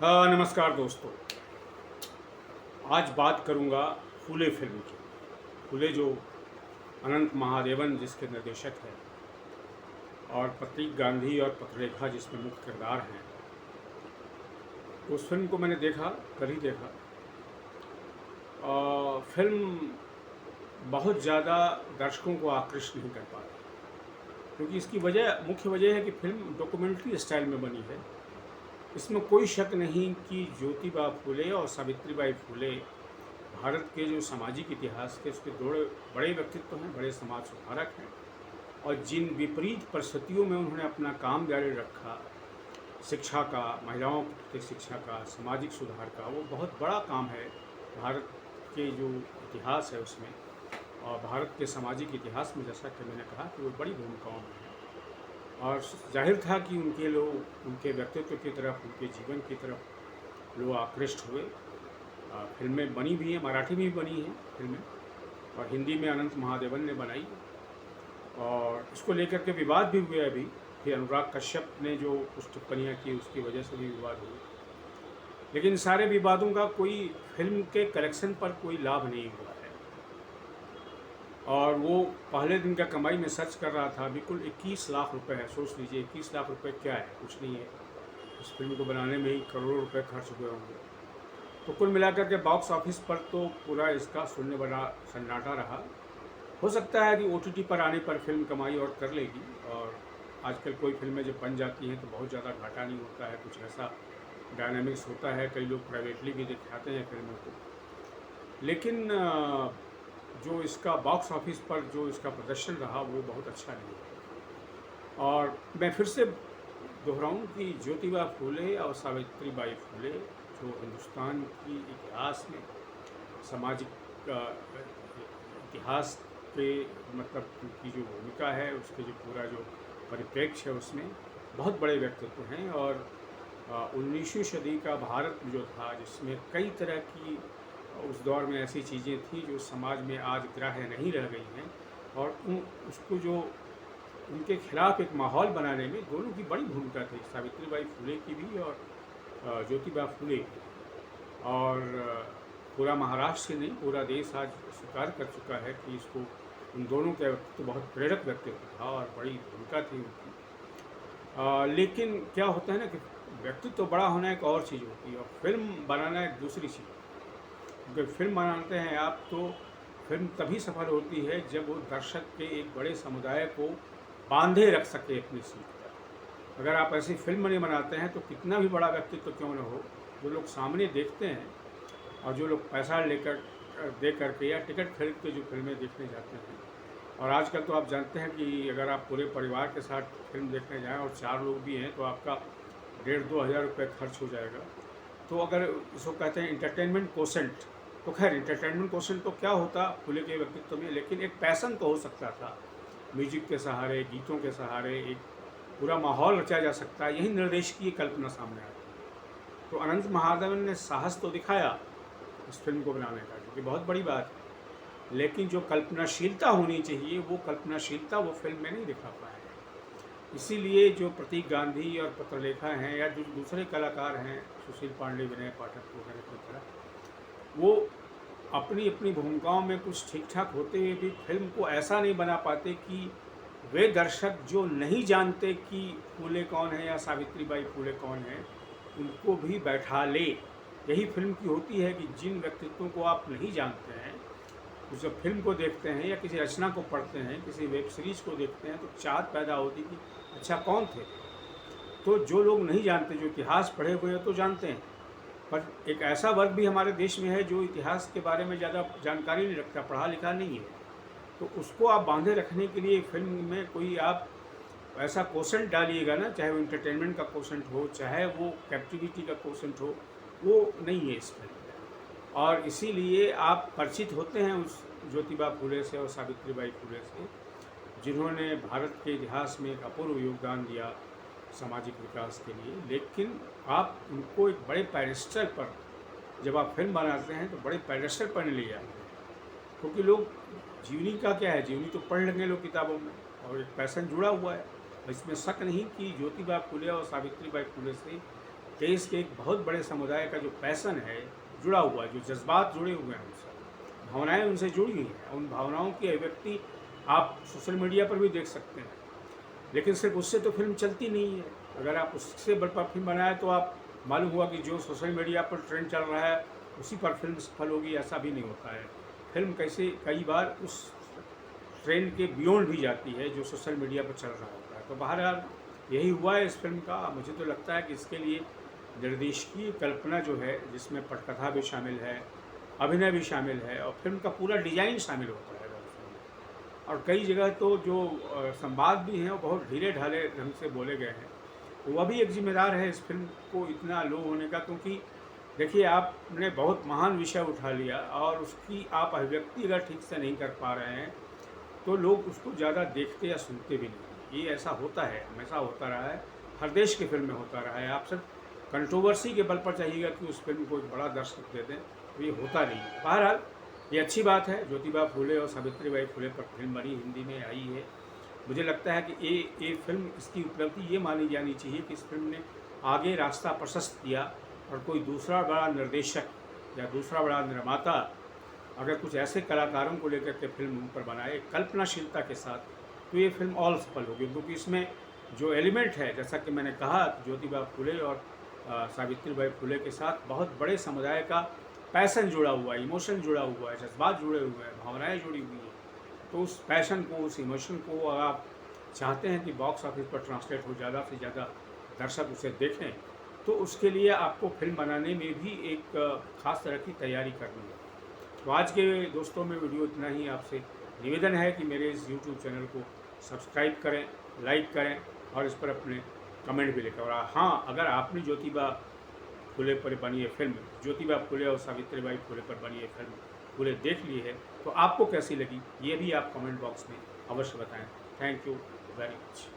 नमस्कार दोस्तों। आज बात करूंगा फूले फिल्म की। फूले जो अनंत महादेवन जिसके निर्देशक हैं और प्रतीक गांधी और पत्रलेखा जिसमें मुख्य किरदार हैं। उस फिल्म को मैंने देखा, कल ही देखा। फिल्म बहुत ज़्यादा दर्शकों को आकृष्ट नहीं कर पाई, क्योंकि इसकी मुख्य वजह है कि फिल्म डॉक्यूमेंट्री स्टाइल में बनी है। इसमें कोई शक नहीं कि ज्योतिबा फूले और सावित्रीबाई फूले भारत के जो सामाजिक इतिहास के उसके दो बड़े व्यक्तित्व हैं, बड़े समाज सुधारक हैं। और जिन विपरीत परिस्थितियों में उन्होंने अपना काम जारी रखा, शिक्षा का, महिलाओं के प्रति शिक्षा का, सामाजिक सुधार का, वो बहुत बड़ा काम है भारत के जो इतिहास है उसमें। और भारत के सामाजिक इतिहास में, जैसा कि मैंने कहा, कि वो बड़ी भूमिकाओं में है। और जाहिर था कि उनके व्यक्तित्व की तरफ, उनके जीवन की तरफ लोग आकृष्ट हुए। फिल्में बनी भी हैं, मराठी में भी बनी हैं फिल्में, और हिंदी में अनंत महादेवन ने बनाई। और इसको लेकर के विवाद भी हुए अभी। फिर अनुराग कश्यप ने जो कुछ टिप्पणियाँ की, उसकी वजह से भी विवाद हुए। लेकिन सारे विवादों का कोई फिल्म के कलेक्शन पर कोई लाभ नहीं हुआ है। और वो पहले दिन का कमाई में सर्च कर रहा था, बिल्कुल 21 लाख रुपए है। सोच लीजिए 21 लाख रुपए क्या है, कुछ नहीं है। इस फिल्म को बनाने में ही करोड़ों रुपए खर्च हुए होंगे। तो कुल मिलाकर के बॉक्स ऑफिस पर तो पूरा इसका शून्य बड़ा सन्नाटा रहा। हो सकता है कि OTT पर आने पर फिल्म कमाई और कर लेगी। और आजकल कोई फिल्में जब बन जाती हैं तो बहुत ज़्यादा घाटा नहीं होता है, कुछ ऐसा डायनामिक्स होता है। कई लोग प्राइवेटली भी दिखाते हैं फिल्मों को। लेकिन जो इसका बॉक्स ऑफिस पर जो इसका प्रदर्शन रहा वो बहुत अच्छा नहीं है। और मैं फिर से दोहराऊं कि ज्योतिबा फूले और सावित्रीबाई फूले जो हिंदुस्तान की इतिहास में, सामाजिक इतिहास के, मतलब उनकी जो भूमिका है, उसके जो पूरा जो परिप्रेक्ष्य है, उसमें बहुत बड़े व्यक्तित्व हैं। और 19वीं सदी का भारत जो था, जिसमें कई तरह की उस दौर में ऐसी चीज़ें थी जो समाज में आज ग्राह्य नहीं रह गई हैं। और उसको जो उनके खिलाफ एक माहौल बनाने में दोनों की बड़ी भूमिका थी, सावित्रीबाई फूले की भी और ज्योतिबा फूले की। और पूरा महाराष्ट्र ही नहीं, पूरा देश आज स्वीकार कर चुका है कि इसको, उन दोनों का व्यक्तित्व बहुत प्रेरक व्यक्तित्व था और बड़ी भूमिका थी उनकी। लेकिन क्या होता है ना कि व्यक्तित्व बड़ा होना एक और चीज़ होती है और फिल्म बनाना एक दूसरी चीज़। क्योंकि फिल्म बनाते हैं आप, तो फिल्म तभी सफल होती है जब वो दर्शक के एक बड़े समुदाय को बांधे रख सके अपनी सीट पर। अगर आप ऐसी फिल्म नहीं बनाते हैं तो कितना भी बड़ा व्यक्तित्व क्यों न हो, जो लोग सामने देखते हैं और जो लोग पैसा दे करके या टिकट खरीद के जो फिल्में देखने जाते हैं। और आजकल तो आप जानते हैं कि अगर आप पूरे परिवार के साथ फिल्म देखने जाएं और 4 लोग भी हैं तो आपका 1,500-2 हज़ार रुपये खर्च हो जाएगा। तो अगर इसको कहते हैं इंटरटेनमेंट कोसेंट, तो खैर इंटरटेनमेंट कोसेंट तो क्या होता फूले के व्यक्तित्व में, लेकिन एक पैसन तो हो सकता था। म्यूजिक के सहारे, गीतों के सहारे एक पूरा माहौल रचा जा सकता है। यही निर्देश की कल्पना सामने आती है। तो अनंत महादेवन ने साहस तो दिखाया इस फिल्म को बनाने का, क्योंकि बहुत बड़ी बात है। लेकिन जो कल्पनाशीलता होनी चाहिए, वो कल्पनाशीलता वो फिल्म में नहीं दिखा पाए। इसीलिए जो प्रतीक गांधी और पत्रलेखा हैं या जो दूसरे कलाकार हैं, सुशील पांडे, विनय पाठक वगैरह की तरह, वो अपनी अपनी भूमिकाओं में कुछ ठीक ठाक होते हुए भी फिल्म को ऐसा नहीं बना पाते कि वे दर्शक जो नहीं जानते कि फूले कौन है या सावित्रीबाई फूले कौन है, उनको भी बैठा ले। यही फिल्म की होती है कि जिन व्यक्तित्वों को आप नहीं जानते हैं, जब फिल्म को देखते हैं या किसी रचना को पढ़ते हैं, किसी वेब सीरीज़ को देखते हैं, तो चाहत पैदा होती कि अच्छा कौन थे। तो जो लोग नहीं जानते, जो इतिहास पढ़े हुए हैं तो जानते हैं, पर एक ऐसा वर्ग भी हमारे देश में है जो इतिहास के बारे में ज़्यादा जानकारी नहीं रखता, पढ़ा लिखा नहीं है। तो उसको आप बांधे रखने के लिए फिल्म में कोई आप ऐसा कोसेंट डालिएगा ना, चाहे वो इंटरटेनमेंट का कोसेंट हो, चाहे वो कैप्टिविटी का कोसेंट हो, वो नहीं है इस फिल्म में। और इसीलिए आप परिचित होते हैं उस ज्योतिबा फूले से और सावित्रीबाई फूले से, जिन्होंने भारत के इतिहास में एक अपूर्व योगदान दिया सामाजिक विकास के लिए। लेकिन आप उनको एक बड़े पैडेस्टल पर, जब आप फिल्म बनाते हैं तो बड़े पैडेस्टल पर नहीं ले जाते हैं। क्योंकि लोग, जीवनी का क्या है, जीवनी तो पढ़ लेंगे लोग किताबों में, और एक पैसन जुड़ा हुआ है। इसमें शक नहीं कि ज्योतिबा फूले और सावित्रीबाई फूले से देश के एक बहुत बड़े समुदाय का जो पैसन है जुड़ा हुआ है, जो जज्बात जुड़े हुए हैं उनसे, भावनाएं उनसे जुड़ी हुई हैं, उन भावनाओं की अभिव्यक्ति आप सोशल मीडिया पर भी देख सकते हैं। लेकिन सिर्फ उससे तो फिल्म चलती नहीं है। अगर आप उससे बल पर फिल्म बनाए तो आप मालूम हुआ कि जो सोशल मीडिया पर ट्रेंड चल रहा है उसी पर फिल्म सफल होगी, ऐसा भी नहीं होता है। फिल्म कैसे कई बार उस ट्रेंड के बियॉन्ड भी जाती है जो सोशल मीडिया पर चल रहा होता है। तो बहरहाल यही हुआ है इस फिल्म का। मुझे तो लगता है कि इसके लिए निर्देशकीय कल्पना जो है, जिसमें पटकथा भी शामिल है, अभिनय भी शामिल है और फिल्म का पूरा डिजाइन शामिल होता है फिल्म में। और कई जगह तो जो संवाद भी हैं वो बहुत ढीले ढाले ढंग से बोले गए हैं, तो वह भी एक जिम्मेदार है इस फिल्म को इतना लो होने का। क्योंकि देखिए, आपने बहुत महान विषय उठा लिया और उसकी आप अभिव्यक्ति अगर ठीक से नहीं कर पा रहे हैं तो लोग उसको ज़्यादा देखते या सुनते भी नहीं। ये ऐसा होता है, हमेशा होता रहा है, हर देश की फिल्म में होता रहा है। आप सिर्फ कंट्रोवर्सी के बल पर चाहिएगा कि उस फिल्म को एक बड़ा दर्शक दे दें, तो ये होता नहीं है। बहरहाल ये अच्छी बात है, ज्योतिबा फूले और सावित्रीबाई फूले पर फिल्म बनी, हिंदी में आई है। मुझे लगता है कि ये फिल्म, इसकी उपलब्धि ये मानी जानी चाहिए कि इस फिल्म ने आगे रास्ता प्रशस्त किया और कोई दूसरा बड़ा निर्देशक या दूसरा बड़ा निर्माता अगर कुछ ऐसे कलाकारों को लेकर के फिल्म उन पर बनाए कल्पनाशीलता के साथ, तो ये फिल्म और सफल होगी। क्योंकि इसमें जो एलिमेंट है, जैसा कि मैंने कहा, ज्योतिबा फूले और सावित्रीबाई फूले के साथ बहुत बड़े समुदाय का पैसन जुड़ा हुआ है, इमोशन जुड़ा हुआ है, जज्बात जुड़े हुए हैं, भावनाएं जुड़ी हुई हैं। तो उस पैशन को, उस इमोशन को अगर आप चाहते हैं कि बॉक्स ऑफिस पर ट्रांसलेट हो, ज़्यादा से ज़्यादा दर्शक उसे देखें, तो उसके लिए आपको फिल्म बनाने में भी एक ख़ास तरह की तैयारी करनी है। तो आज के दोस्तों में वीडियो इतना ही। आपसे निवेदन है कि मेरे इस यूट्यूब चैनल को सब्सक्राइब करें, लाइक करें और इस पर अपने कमेंट भी लिखें। और हाँ, अगर आपने ज्योतिबा फूले पर बनी है फिल्म, ज्योतिबा फूले और सावित्रीबाई फूले पर बनी है फिल्म पूरे देख ली है, तो आपको कैसी लगी ये भी आप कमेंट बॉक्स में अवश्य बताएं। Thank you very much.